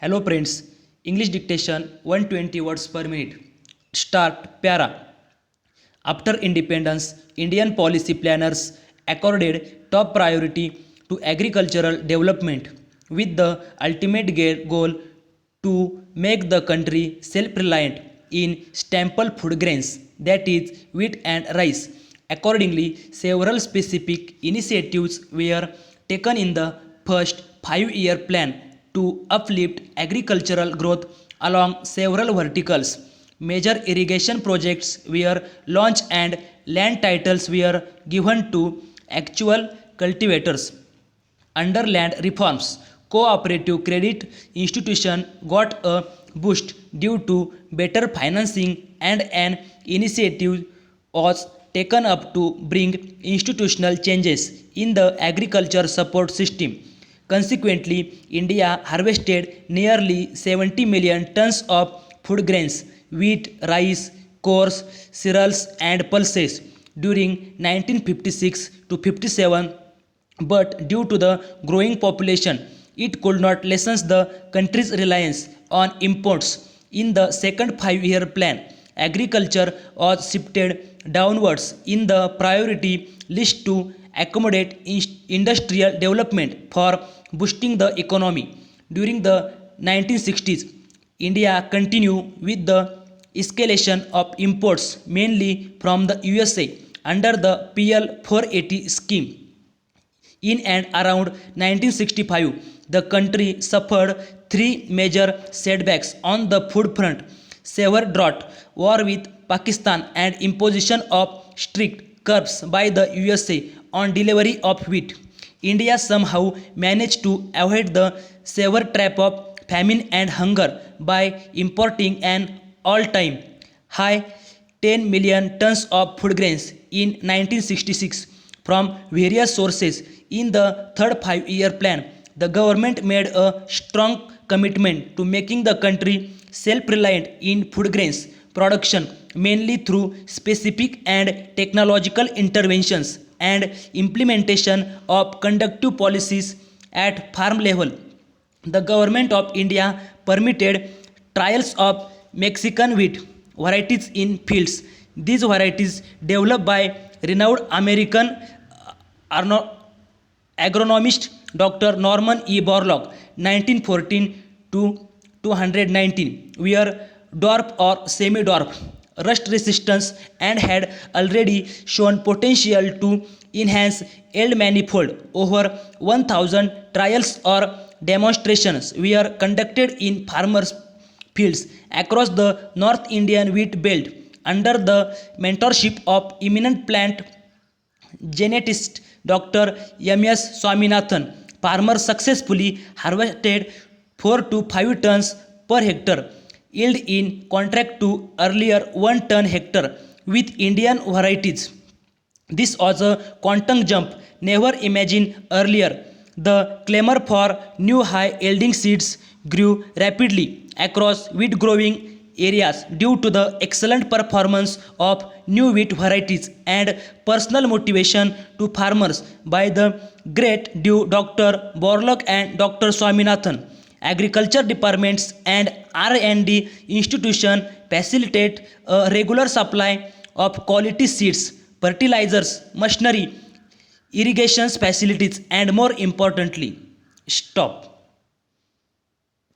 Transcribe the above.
Hello friends, English dictation 120 words per minute. Start para. After independence, Indian policy planners accorded top priority to agricultural development with the ultimate goal to make the country self-reliant in staple food grains, that is wheat and rice. Accordingly, several specific initiatives were taken in the first 5-year plan to uplift agricultural growth along several verticals. Major irrigation projects were launched and land titles were given to actual cultivators. Under land reforms, cooperative credit institution got a boost due to better financing, and an initiative was taken up to bring institutional changes in the agriculture support system. Consequently, India harvested nearly 70 million tons of food grains, wheat, rice, coarse cereals, and pulses during 1956 to 57, but due to the growing population, it could not lessen the country's reliance on imports. In the second 5-year plan, agriculture was shifted downwards in the priority list to accommodate industrial development for boosting the economy. During the 1960s, India continued with the escalation of imports mainly from the USA under the PL 480 scheme. In and around 1965, the country suffered three major setbacks on the food front: severe drought, war with Pakistan, and imposition of strict curbs by the USA on delivery of wheat. India somehow managed to avoid the severe trap of famine and hunger by importing an all-time high 10 million tons of food grains in 1966 from various sources. In the third 5-year plan, the government made a strong commitment to making the country self-reliant in food grains production, mainly through specific and technological interventions and implementation of conducive policies at farm level. The government of India permitted trials of Mexican wheat varieties in fields. These varieties, developed by renowned American agronomist Dr. Norman E. Borlaug, 1914 to 219, were dwarf or semi-dwarf, rust resistance, and had already shown potential to enhance yield manifold. Over 1,000 trials or demonstrations were conducted in farmers' fields across the North Indian wheat belt under the mentorship of eminent plant geneticist Dr. M.S. Swaminathan. Farmers successfully harvested 4 to 5 tons per hectare yield in contrast to earlier 1 ton hectare with Indian varieties. This was a quantum jump never imagined earlier. The clamor for new high-yielding seeds grew rapidly across wheat growing areas due to the excellent performance of new wheat varieties and personal motivation to farmers by the great Dr. Borlaug and Dr. Swaminathan. Agriculture departments and R&D institutions facilitate a regular supply of quality seeds, fertilizers, machinery, irrigation facilities, and more importantly, stop.